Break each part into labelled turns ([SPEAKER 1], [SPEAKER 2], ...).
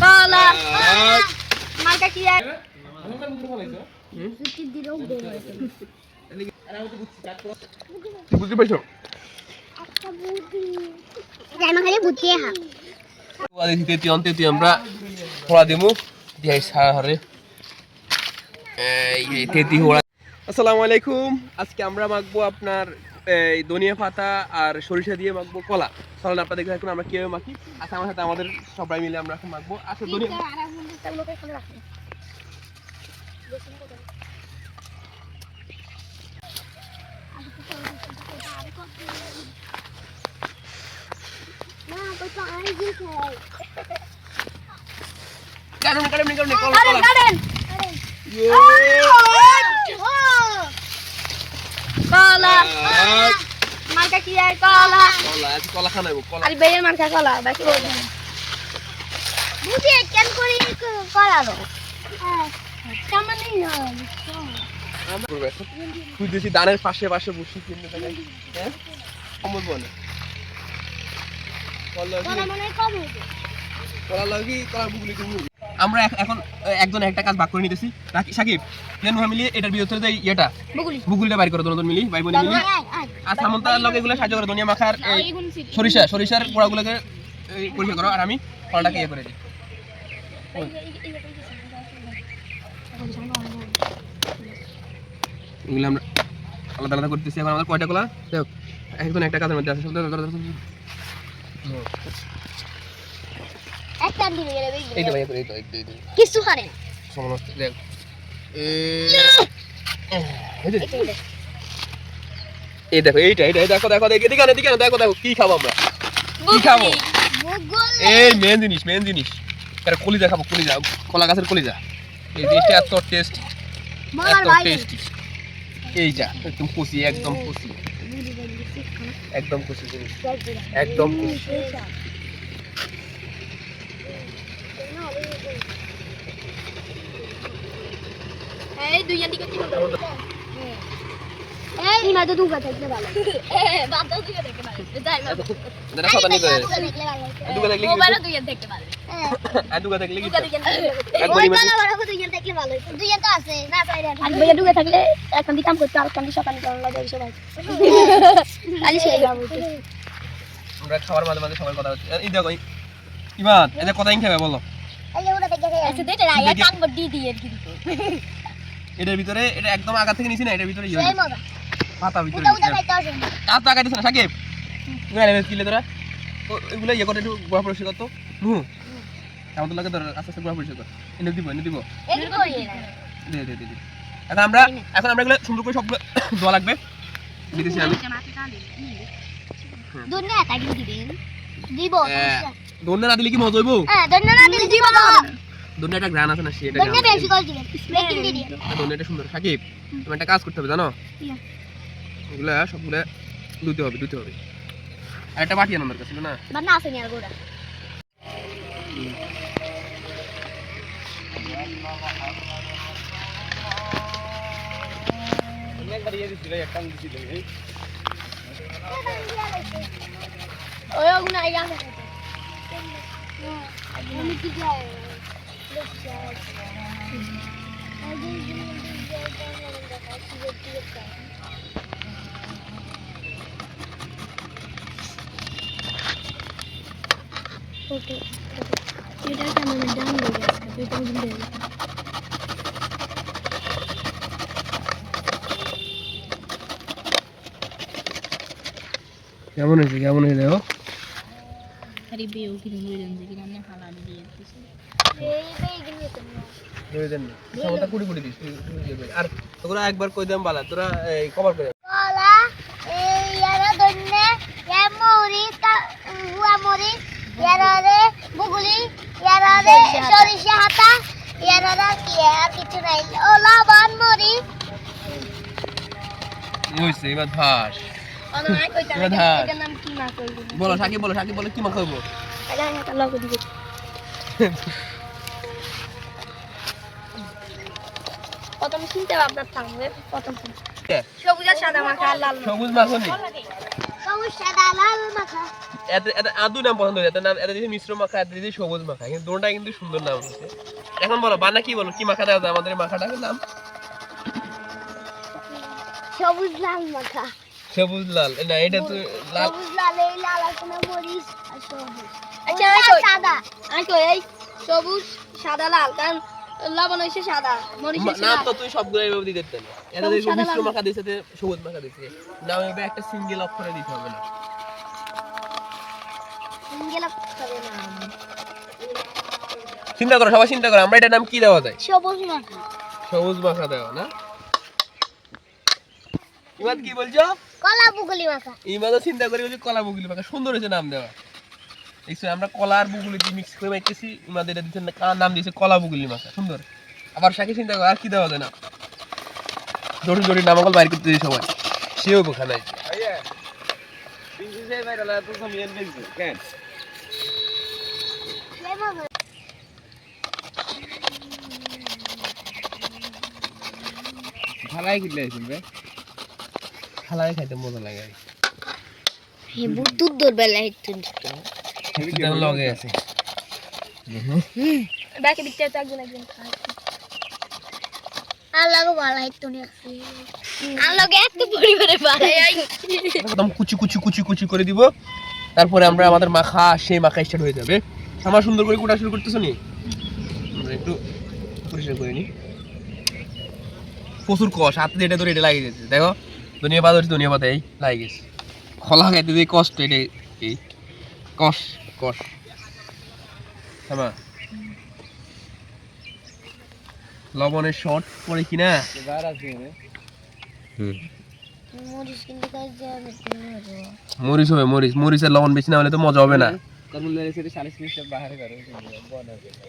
[SPEAKER 1] কলা মার্কা কি আর
[SPEAKER 2] বুঝতে পারছো? আমরা থোড়া দিমু দিয়াই সাহারে এই তেতি হোড়া। আসসালামু আলাইকুম। আজকে আমরা মাখবো আপনার এই ধনিয়া পাতা আর সরিষা দিয়ে মাখবো কলা। চলেন আপনারা দেখতে থাকুন আমরা কিভাবে মাখি। আচ্ছা আমার সাথে আমাদের সবাই মিলে আমরা এখন মাখবো। আচ্ছা ধনিয়া কারণ কলা
[SPEAKER 1] কলা মার্কা কি আর কলা
[SPEAKER 2] কলা খানাইবো কলা
[SPEAKER 1] আর বেয়ের মার্কা কলা বাকি বুঝি কেন করি কলা লো সামান্য
[SPEAKER 2] তুই দেখি দানের পাশে পাশে বসে কিনতে থাকে হ্যাঁ কমল বনে কলা লাগি কলা বুগলি তুমি। আমরা এখন একজন একটা কাজ ভাগ করে নিতেছি। সাকিব জানো মিলি এটার ভিতরে যে ইয়েটা বুগুলিটা বাইর করে দুজন মিলি ভাই বোন মিলি আর সামন্তার লগে এগুলো সাহায্য করে দুনিয়া মাখার সরিষার পোড়াগুলোকে পরিষ্কার করো আর আমি কলাটাকে ইয়ে করে দিই। এগুলো আমরা আলাদা আলাদা করতেছি। এখন আমাদের কয়টা কলা দেখ একজন একটা কাজের মধ্যে আছে
[SPEAKER 1] একটা দিলে গেলে
[SPEAKER 2] এই তো ভাই এই তো
[SPEAKER 1] কিছু হারে
[SPEAKER 2] সমস্ত দেখ এই দেখো এইটা দেখো দেখো কি খাবো আমরা কি খাবো এই মেন জিনিস আরে কলিজা খাবো কলিজা কলা গাছের কলিজা এই জিনিসটা এত টেস্টি এইটা একদম কষি একদম কষি জিনিস একদম কষি।
[SPEAKER 1] এই দুই আন্টি করতে বল এই ইমা তো দুগা থাকলে ভালো বাপ দাও দুগা দেখতে ভালো যাই মা
[SPEAKER 2] দাদা সাদা নি করে দুগা দেখলে
[SPEAKER 1] মোবাইল দুই দেখতে ভালো
[SPEAKER 2] দুগা দেখলে কি
[SPEAKER 1] একবারই মানে বড় দুই দেখলে ভালো দুই তো আছে না পাইরে আর ভাইয়া দুগা থাকলে এখন দি কাম করতে আর কাম সকালে করা লাগে সবাই আলি সেই যাবো
[SPEAKER 2] আমরা খাবার মাঝে সবার কথা হচ্ছে এই দেখো ইমান এটা কথা খাবে বলো
[SPEAKER 1] এই ওটা দেখে আচ্ছা দে রে আয়া কাম বডি দিয়ে কিন্তু
[SPEAKER 2] এটার ভিতরে এটা একদম আগা থেকে নিছি না এটার ভিতরে
[SPEAKER 1] সেই মজা
[SPEAKER 2] পাতা ভিতরে
[SPEAKER 1] ওটা খাইতে আসে
[SPEAKER 2] কাট লাগাইতেছ না সাকিব গালে কিলে তোরা এগুলা ইয়ে করে একটু গোড়া পরিষ্কার করতো নু আমাদের লাগে ধর আস্তে আস্তে গোড়া পরিষ্কার কর এনে দিব
[SPEAKER 1] এই কই
[SPEAKER 2] দে এখন আমরা এগুলো সুন্দর করে সবগুলো ধোয়া লাগবে দিতেছি আমি
[SPEAKER 1] দুনিয়া তাই দিবেন দিব
[SPEAKER 2] দন্না না দিলে কি মজা হইব
[SPEAKER 1] হ্যাঁ দন্না না দিলে দিব
[SPEAKER 2] দন্না একটা গ্রান আছে না সেটা
[SPEAKER 1] দন্না বেশি করে দিবেন স্প্রেকিং দিয়ে দিবেন
[SPEAKER 2] দন্নাটা সুন্দর সাকিব তুমি একটা কাজ করতে হবে জানো এগুলা সবগুলা ধুতে হবে আর একটা বাটি আনার কাছে না
[SPEAKER 1] বানা আছে নিয়ার গোড়া
[SPEAKER 2] একবার ইয়ে দিছিল একটা দিছিল এই
[SPEAKER 1] ওই ওগুলো আইয়া আছে আমি কি যাই ওকে এটা কেমন ডাউন হয়ে গেছে এটা বুঝতে
[SPEAKER 2] কেমন হয়েছে দেখো
[SPEAKER 3] আরে বেও কি হইলেন যে কিনা হালা দিয়ে দিছে
[SPEAKER 1] এই গিয়ে তো
[SPEAKER 2] দেন সামটা কুড়ি দিস আর তোরা একবার কই দাম বালা তোরা এই কভার করে
[SPEAKER 1] কলা এই ইয়ারা দন্নে এমরি তা হুয়ামরি ইয়ারারে বুগুলি ইয়ারারে সরিষা হাতা ইয়ারারা কি আর কিছু নাই ওলা বান মরি
[SPEAKER 2] হইছে এবার ভাস
[SPEAKER 1] অনলাই কইতা এটার নাম কি মা কইব
[SPEAKER 2] বলো সাকিব বলে কি মা খাবো
[SPEAKER 1] এটা একটা লগ দিবে প্রথম চিনতে আপনার থাকবে প্রথম সবুজ আর সাদা মাখা আর লাল
[SPEAKER 2] সবুজ মাখনি
[SPEAKER 1] সবুজ সাদা লাল মাখা।
[SPEAKER 2] এত আদু নাম পছন্দ হয়েছে, এত নাম, এত দিয়েছে মিশ্র মাখা, এত দিয়েছে সবুজ মাখা, কিন্তু দুটোটা কিন্তু সুন্দর নাম হচ্ছে। এখন বলো বানা কি বলো, কি মাখা দেওয়া যায় আমাদের মাখাটার নাম?
[SPEAKER 1] সবুজ লাল মাখা।
[SPEAKER 2] সবুজ লাল না, এটা তো লাল।
[SPEAKER 1] সবুজ লাল, এই লাল আছে না মরিচ আর সবুজ।
[SPEAKER 3] আচ্ছা
[SPEAKER 1] সাদা।
[SPEAKER 3] আমি কই এই সবুজ সাদা লাল, কারণ লবণ হইছে সাদা, মরিচ হইছে
[SPEAKER 2] নাম
[SPEAKER 3] লাল।
[SPEAKER 2] তো তুই সবগুলো এইভাবে দিতে পারতেন। এটা
[SPEAKER 3] সবুজ,
[SPEAKER 2] দেখো
[SPEAKER 3] সাদা,
[SPEAKER 2] মিশ্র
[SPEAKER 3] লাল।
[SPEAKER 2] মাখা দিয়েছে, সবুজ মাখা দিয়েছে, নাম এভাবে একটা সিঙ্গেল অক্ষরে দিতে হবে না।
[SPEAKER 1] সিঙ্গেল করে না।
[SPEAKER 2] চিন্তা করো, সবাই চিন্তা করো, আমরা এটার নাম কি দেওয়া যায়?
[SPEAKER 1] সবুজ মাখা।
[SPEAKER 2] সবুজ মাখা দেওয়া না? ইমাদ কি বলছো?
[SPEAKER 1] কলা বুগুলি মাখা।
[SPEAKER 2] ইমাদও চিন্তা করে বলছে কলা বুগুলি মাখা, সুন্দর হয়েছে নাম দেওয়া। দেখছো আমরা কলা আর বুগুলি দিয়ে মিক্স করে মাইতেছি, ইমাদ এটা দিচ্ছে নাম দিয়েছে কলা বুগুলি মাখা, সুন্দর। আবার সাথে চিন্তা করো আর কি দেওয়া যায় না, জটিল জটিল নামকল বাইর করতে দিই সবাই, সেও বোখা নাই।
[SPEAKER 4] ভালাই কিনলে আইছেন রে,
[SPEAKER 2] খালাই খাইতে মজা লাগে।
[SPEAKER 1] হে বুতুর দরবেলা হিটুন।
[SPEAKER 2] তেমন লগে আছে।
[SPEAKER 3] বাকি দিকটা তো একজন খায়।
[SPEAKER 1] আলাগো ভালো হিটুন আছে। আলাগে এত পরিমাণে বাড়াই আই।
[SPEAKER 2] একদম কুচি কুচি কুচি কুচি করে দিব, তারপরে আমরা আমাদের মাখা, সেই মাখা স্টার্ট হয়ে যাবে। আমার সুন্দর করে কোটা শুরু করতেছ নি, আমরা একটু পরিষ্কার করে নি। প্রচুর কষ, হাতে এটা ধরে এটা লাগিয়ে গেছে, দেখো ধনিয়া পাতা হচ্ছে, ধনিয়া পাতা এই লাগিয়ে গেছে। খোলা খাইতে যে কষ্ট, এটা এই কষ কষ। লবণের শর্ট পরে কিনা
[SPEAKER 4] বার আছে রে,
[SPEAKER 1] মরিচ কিন্তু কাজ জানে
[SPEAKER 2] মরিচ হবে, মরিচ, মরিচের লবণ বেশি না হলে তো মজা হবে না।
[SPEAKER 4] তার মূল্য এসে 40 মিনিট বাহির করে বনা করে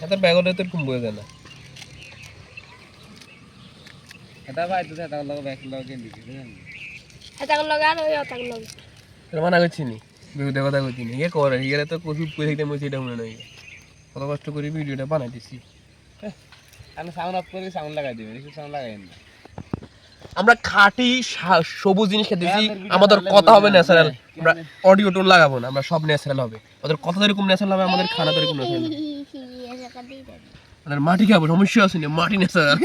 [SPEAKER 2] এত ব্যাগটা তো এরকম বয়ে যায় না।
[SPEAKER 4] এটা ভাই তো এটা লাগা ব্যাক লাগা দিছি জানেন,
[SPEAKER 3] এটা লাগা আর ওই ওটা লাগা।
[SPEAKER 2] তোর মানা করছি নি, বিরুদ্ধে কথা কইছি নি, এ করে ইয়েরা তো কচু কই থাকতে মই সেটা মনে নাই, কত কষ্ট করে ভিডিওটা বানাই দিছি।
[SPEAKER 4] আমি সাউন্ড অফ করে সাউন্ড লাগাই দিবেন, একটু সাউন্ড লাগাইন না।
[SPEAKER 2] আমরা খাঁটি সবুজ জিনিস খেতেছি, আমাদের কথা হবে ন্যাচারাল, আমরা অডিও টোন লাগাবো না, আমরা সব ন্যাচারাল হবে। ওদের কথা যেরকম ন্যাচারাল হবে, আমাদের খানা তো এরকম ন্যাচারাল হবে। আমাদের মাটি খাবো, সমস্যা আছে না, মাটি ন্যাচারাল।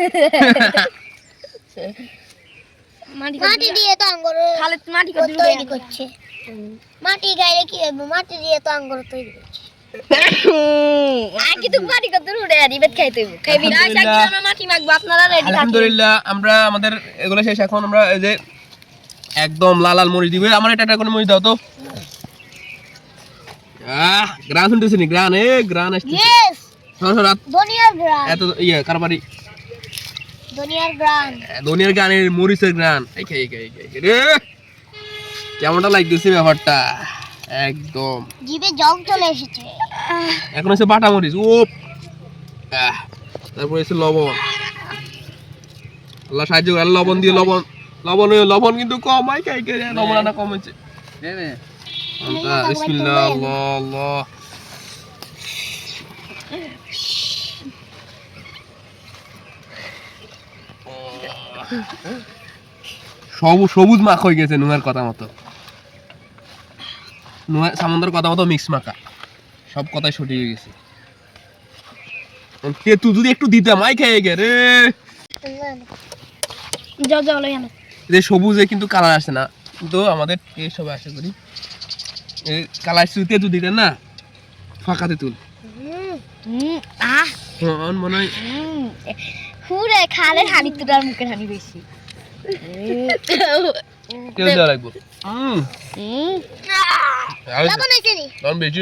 [SPEAKER 1] মাটি দিয়ে তো আঙ্গুর
[SPEAKER 3] খালি মাটি
[SPEAKER 1] তৈরি করছে। মাটি গাইলে কি হবে, মাটি দিয়ে তো আঙ্গুর তৈরি করছে।
[SPEAKER 3] আগে তো মাটি কত উড়ে আর ইবেত খাইতে হইব, খাইবি না? আজকে আমরা মাটি মাখবো, আপনারা রেডি থাকুন।
[SPEAKER 2] আলহামদুলিল্লাহ আমরা আমাদের এগুলো শেষ। এখন আমরা এই যে একদম লাল লাল মরিচ দিবে, আমার এটা করে মরিচ দাও তো। গ্রান শুনতেছি নি, গ্রান গ্রান আসছে।
[SPEAKER 1] ইয়েস,
[SPEAKER 2] রাত
[SPEAKER 1] ধনিয়ার গ্রান।
[SPEAKER 2] এত ইয়ে কারবারি
[SPEAKER 1] ধনিয়ার গ্রান।
[SPEAKER 2] ধনিয়ার গ্রানের মরিচের গ্রান, এই খাই খাই খাই রে, কেমনটা লাগতেছে ব্যাপারটা, একদম
[SPEAKER 1] জিভে জং চলে এসেছে।
[SPEAKER 2] এখন হচ্ছে বাটা মরিচ, ও তারপরে হচ্ছে লবণ, আল্লাহ সাহায্য করে, লবণ দিয়ে লবণ লবণ লবণ কিন্তু কম হয়, খাই খাই লবণ আনা কম হচ্ছে।
[SPEAKER 4] নে নে
[SPEAKER 2] বিসমিল্লাহ, আল্লাহ আল্লাহ। সবুজ মাখ হয়ে গেছে নুয়ার কথা মতো, নুয়া সামন্দার কথা মতো মিক্স মাখা, সব কথাই সঠিক হয়ে গেছে। তুই যদি একটু দিতাম আই খেয়ে গে রে।
[SPEAKER 3] যাও যাও লই আনো।
[SPEAKER 2] যে সবুজে কিন্তু কালার আসে না, কিন্তু আমাদের এই সব আশা করি এই কালার সুতে যদি দিতেন না, ফাঁকা তেঁতুল মনে হয়
[SPEAKER 1] পুরে খালে হানি তোর মুখে হানি বেশি।
[SPEAKER 2] কেউ দেওয়া লাগবো।
[SPEAKER 1] লবণ হয়েছে নি?
[SPEAKER 2] লবণ বেশি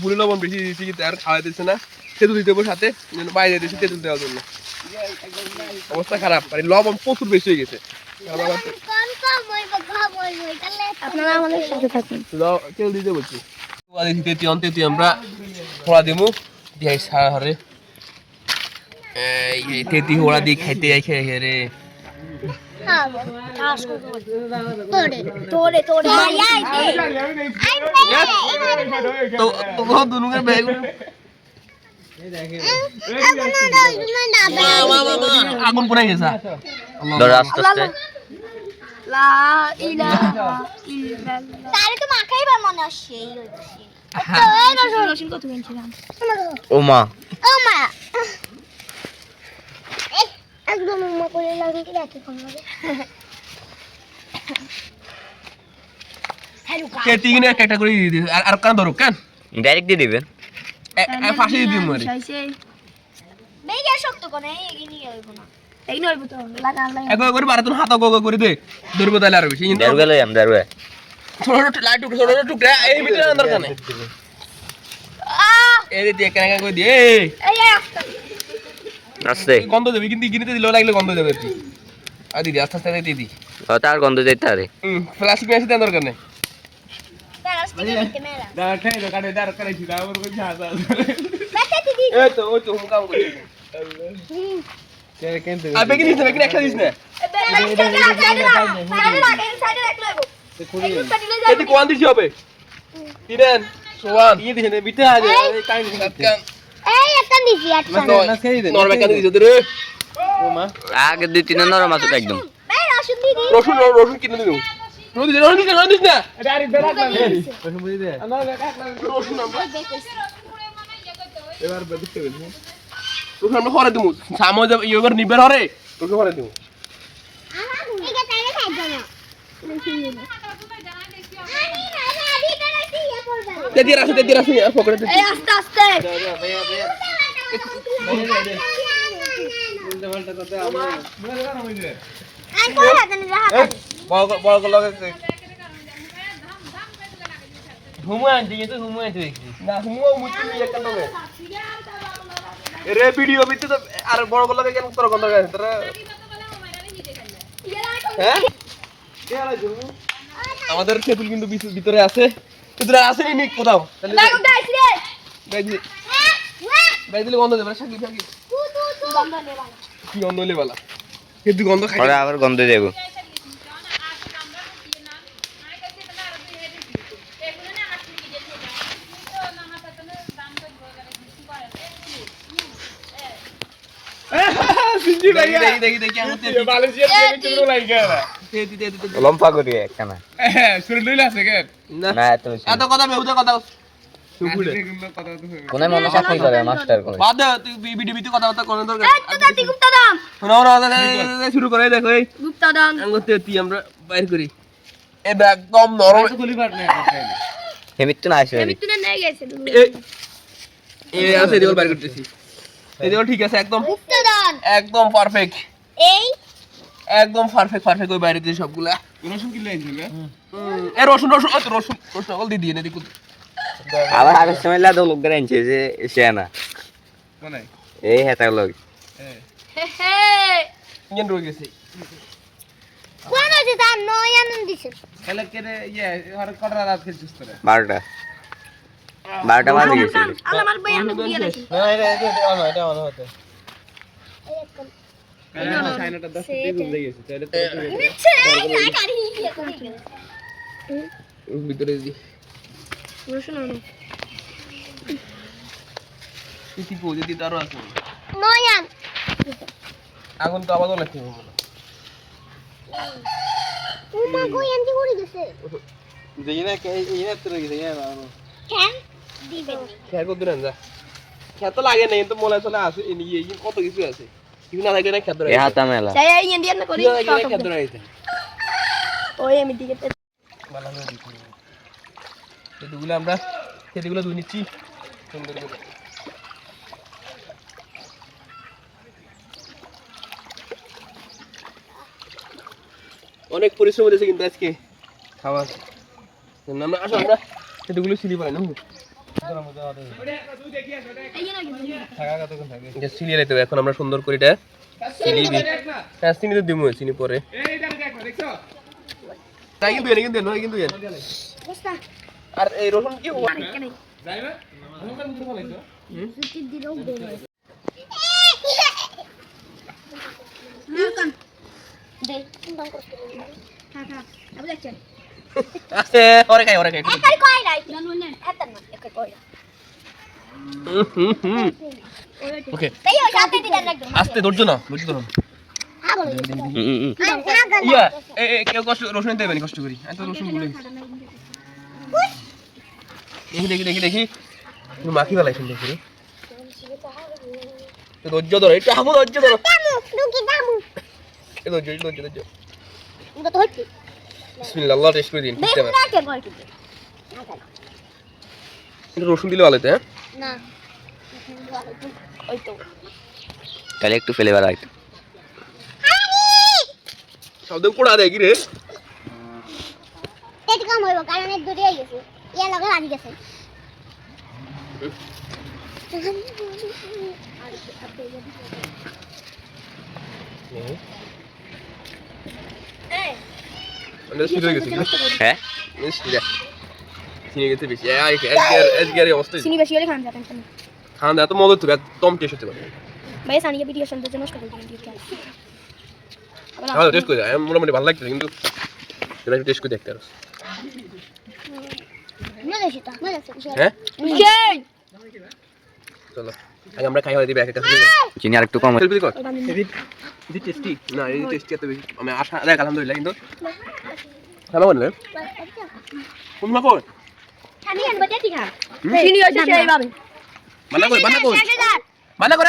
[SPEAKER 2] পুরো লবণ বেশি দিয়েছি, কিন্তু আর খাওয়া দিচ্ছে না। তেঁতুল দিতে হবে সাথে, বাইরে দিয়েছি তেঁতুল দেওয়ার জন্য। অবস্থা খারাপ, মানে লবণ প্রচুর বেশি হয়ে গেছে।
[SPEAKER 3] আপনারা আমাদের সাথে থাকুন।
[SPEAKER 2] তেল দিতে বলছি, তেঁতুল আমরা ফোড়া দিব দিয়ে সারে এই তেঁতুল ফোড়া দিয়ে খাইতে খাই রে। আগুন পুরাই গেছে,
[SPEAKER 3] লা ইলাহা ইল্লাল্লাহ।
[SPEAKER 1] তারে তো মাখাইবার মনে আসছে এই হচ্ছে
[SPEAKER 3] রসুন কত কিনছিলাম?
[SPEAKER 4] ও মা
[SPEAKER 1] ও মা একদম উম্মা করে লাগে কি রাখি কোন লাগে
[SPEAKER 2] কে তিন একটা করে দিয়ে দিস আর কান ধরো কান
[SPEAKER 4] ডাইরেক্ট দিয়ে দিবেন
[SPEAKER 2] ফাঁসি দিয়ে দিই মারি
[SPEAKER 3] শাইছে
[SPEAKER 1] বেগে শক্ত কোনে এগি নিয়ে হইব না
[SPEAKER 3] এই নইব তো লাগা লাগা।
[SPEAKER 2] এক করে বারে তুমি হাত গগ করে দে ধরবো তাহলে আর বেশি কিন্তু
[SPEAKER 4] দারুগা লই আম দারুগা
[SPEAKER 2] ছোট ছোট লাইট টুকরা ছোট ছোট টুকরা এই ভিতরে আন্দার কানে এই দিয়ে কেন করে দিয়ে
[SPEAKER 1] এই আস্তে
[SPEAKER 4] আস্তে
[SPEAKER 2] গন্ধ দেবে কিন্তু গিনিতে দিলে লাগলে গন্ধ দেবে তুই আর দিদি আস্তে আস্তে দিদি
[SPEAKER 4] তার গন্ধ যাইতে আরে
[SPEAKER 2] প্লাস্টিক মেশিন দেওয়ার দরকার নেই
[SPEAKER 1] প্লাস্টিক দিতে মেলা
[SPEAKER 2] দাঁড়া ঠাই না কাটে দাঁড়া করে ছিল আমার কাছে হাত
[SPEAKER 1] বাচ্চা দিদি
[SPEAKER 2] এই তো ওই তো হুম কাম করছিস আর বেগি দিস না বেগি একটা দিস না এতে কোয়ান দিছি হবে তিনেন সোয়ান ইয়ে দিছেন বিতে আজ কাই দিছেন কান
[SPEAKER 1] এই একটা দিছি আটটা
[SPEAKER 2] নরমে কান দিছ রে ও মা
[SPEAKER 4] আগে দুই তিন নরম আছে একদম
[SPEAKER 1] এই রসুন দিদি
[SPEAKER 2] রসুন রসুন কিনে দিও রসুন দিস না এটা আরে বেরাক না রসুন বুঝি দে না রসুন আমরা এবার দেখতে বলছি রসুন আমরা হরে দিমু সামো যে ইয়োবার নিবের হরে রসুন হরে দিমু
[SPEAKER 1] এটা তাইলে খাই দাও
[SPEAKER 2] তেদি রাসে পকড়ে দে
[SPEAKER 3] এই আস্তে আস্তে
[SPEAKER 2] বড় লাগে
[SPEAKER 4] ঘুমায় দিয়ে তো ঘুমায় তুই
[SPEAKER 2] না হুমো মুতি নিয়ে একটা লগে রে ভিডিও বিতে তো আর বড় লাগে কেন তোর গন্ধ গায় তোর হ্যাঁ কে আলা জুমু আমাদের টেবিল কিন্তু ভিতরে আছে আসেনি নি কোথাও তাহলে
[SPEAKER 3] বেগুন দাইছ রে
[SPEAKER 2] বাইদি বাইদিলে গন্ধ দেবে শাকি শাকি কি গন্ধ লেবালা কিন্তু গন্ধ খাই
[SPEAKER 4] পরে আবার গন্ধ দেব
[SPEAKER 2] সিনজি ভাই দেখি আমি তেতি মালয়েশিয়া থেকে চুরো লাগা তেতি
[SPEAKER 4] লম্পা করি একখানা
[SPEAKER 2] হ্যাঁ শুরু লইলা আছে কেন
[SPEAKER 4] না এত
[SPEAKER 2] এত কথা বেহুদা কথা সুপুড়ে
[SPEAKER 4] কোনে মনে চাকরি করে মাস্টার কোনে
[SPEAKER 2] বাদ দে তুই ভিডিও ভিডিও কথা কথা কোন দরকার
[SPEAKER 3] তো দাদি গুপ্তা দাম
[SPEAKER 2] না শুরু করে দেখো এই
[SPEAKER 3] গুপ্তা দাম
[SPEAKER 2] আঙ্গুতে তুই আমরা বাইর করি এটা একদম নরম
[SPEAKER 4] হেমিত না আসে
[SPEAKER 3] আমি তুই নিয়ে গেছে
[SPEAKER 2] এই আছে দেওয়াল বাইর করতেছি এই দেওয়াল ঠিক আছে একদম
[SPEAKER 1] গুপ্তদান
[SPEAKER 2] একদম পারফেক্ট
[SPEAKER 1] এই
[SPEAKER 2] একদম পারফেক্ট ওই বাইরে দিয়ে সবগুলা রসুন কি লাইন ছিল এ রসুন সকল দিয়ে দিয়ে দেখুন
[SPEAKER 4] আবার আগের সময় লাদো লোক গরাইছে যে সে না
[SPEAKER 2] কোনায়
[SPEAKER 4] এই হেতা লোক
[SPEAKER 3] হে হে
[SPEAKER 2] ইঞ্জিন রয়ে গেছে
[SPEAKER 1] কোন আছে তার নয় আনন্দ দিছে
[SPEAKER 2] তাহলে কেনে ইয়ে আর কটা রাত খেলছিস তোরা
[SPEAKER 4] 12টা বাজে গেছে
[SPEAKER 3] আল্লাহ আমার ভাই আমি দিয়ে রাখি
[SPEAKER 2] না এটা অন হতে চাইনাটা 10 টাকা ভুলে গেছে তাহলে
[SPEAKER 1] নিচ্ছে না কারি
[SPEAKER 2] ভিতরে দি
[SPEAKER 3] রসুন আনো
[SPEAKER 2] তিতি পৌঁছে তারও আছে
[SPEAKER 1] নয়ান
[SPEAKER 2] আগুন তো আবার লাগছে
[SPEAKER 1] উমা গোয়ান দি উড়ে গেছে
[SPEAKER 2] যেই না এই না তোর গেছে ইয়া না
[SPEAKER 1] কেন দিবেন
[SPEAKER 2] খেয়াল করতে না যা খেত লাগে না কিন্তু মোলা চলে আছে এই কত কিছু আছে কিছু না থাকলে না খেত
[SPEAKER 4] এ হাতা মেলা
[SPEAKER 3] চাই এই ইন্ডিয়ান না করি
[SPEAKER 2] খেত রয়েছে
[SPEAKER 3] ওই আমি দিকে
[SPEAKER 2] ভালো করে দিচ্ছি এগুলো আমরা সেগুলো ধুই নিচ্ছি সুন্দর করে অনেক পরিশ্রম হয়েছে কিন্তু আজকে খাবার আমরা আসো আমরা সেগুলো সিলি পাই না সিলি লাইতে এখন আমরা সুন্দর করে এটা সিলি দিই হ্যাঁ চিনি তো দিমু চিনি পরে তাই কিন্তু এনে কিন্তু নয় কিন্তু আর এই রসুন কি হওয়া ড্রাইভার রসুন কিন্তু ফলাইছো
[SPEAKER 1] সুতি দিলো দে চিন্তা করতে হ্যাঁ আবু দেখছেন
[SPEAKER 2] আছে ওরে খাই
[SPEAKER 1] একাই কই নাই এত না একাই কই
[SPEAKER 2] ওকে
[SPEAKER 1] তাই ওই সাথে দিতে লাগবে
[SPEAKER 2] আস্তে ধরছো না ইয়া কেউ কষ্ট রসুন দেবে না কষ্ট করি এত রসুন গুলো দেখি মাখি বেলায় সুন্দর করে ধৈর্য ধরো একটু হামু ধৈর্য ধরো ধৈর্য বিসমিল্লাহ আল্লাহ টেস্ট করে দিন রসুন দিলে ভালো হতো হ্যাঁ
[SPEAKER 1] না
[SPEAKER 4] তাহলে একটু ফ্লেভার আইতো
[SPEAKER 2] শব্দ পোড়া দেয় কি রে
[SPEAKER 1] এটা কম হইব কারণ এর দূরে হয়ে গেছে ইয়া লগে লাগি গেছে
[SPEAKER 2] আমাদের শুরু হয়ে গেছে
[SPEAKER 4] হ্যাঁ
[SPEAKER 2] চিনি গেছে বেশি আজকের অবস্থা
[SPEAKER 3] চিনি বেশি হলে খান যাবেন
[SPEAKER 2] খান দেয় তো মজা তো কম টেস্ট হতে পারে
[SPEAKER 3] ভাই সানিয়া ভিডিও শুনতে জন্য নষ্ট করে দিন
[SPEAKER 2] আমার টেস্ট করে দেয় মোটামুটি ভালো লাগছে কিন্তু এটা একটু টেস্ট করে দেখতে পারো হ্যাঁ চলো আগে আমরা খাই হয়ে দিবে একটা
[SPEAKER 4] চিনি আর একটু কম
[SPEAKER 2] সেলফি কর ఇది টেস্টি না ఇది টেস্টি এত বেশি আমি আশা দেখ আলহামদুলিল্লাহ কিন্তু খানা বললে কোন মা কর
[SPEAKER 3] আমি আনবো ঠিক আছে চিনি হচ্ছে সেই ভাবে
[SPEAKER 2] মানা কর মানা কর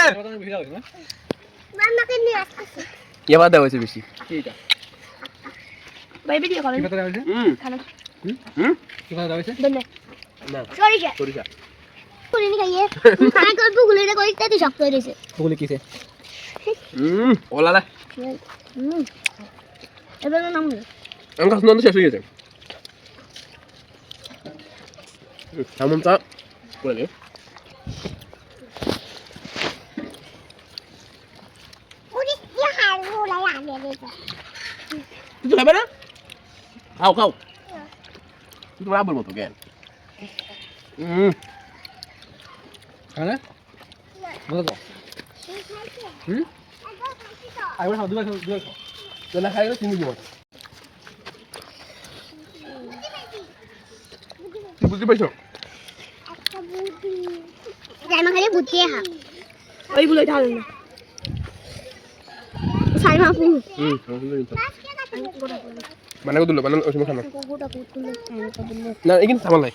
[SPEAKER 1] মামা কে নিয়ে আসছে
[SPEAKER 2] কে বাদ দেওয়া হয়েছে বেশি
[SPEAKER 3] ভাই ভিডিও করেন খানা
[SPEAKER 2] কি বাদ দেওয়া হয়েছে
[SPEAKER 3] ধন্যবাদ
[SPEAKER 2] না
[SPEAKER 1] সরিষা
[SPEAKER 2] সরিষা
[SPEAKER 1] পুরিনি খাইয়ে খাই কর বুগুলিরে কইতে তুই শক্ত হয়ে রইছে
[SPEAKER 2] ওগুলো কিসে ওলালা
[SPEAKER 1] এবার নাম নে
[SPEAKER 2] আমি কাছে নন্দ শেষ হয়ে গেছে সামনটা করে নে
[SPEAKER 1] পুরি কি হারু লাগে রে
[SPEAKER 2] তুই খাবে না খাও তুই তো আবার মতো জ্ঞান
[SPEAKER 4] হ্যাঁ বলো তো আইবার খাও দুবার
[SPEAKER 2] তো না খাই গেলে চিনি দিব তুই বুঝতে পারছো
[SPEAKER 1] জাইমা খালি বুটিয়ে হা
[SPEAKER 3] ওইগুলো ঢাল না
[SPEAKER 1] সাইমা ফু
[SPEAKER 2] মানে কত দিলো মানে ওই সময় খানা
[SPEAKER 1] গোটা পুতুলে
[SPEAKER 2] না এখানে সামান নাই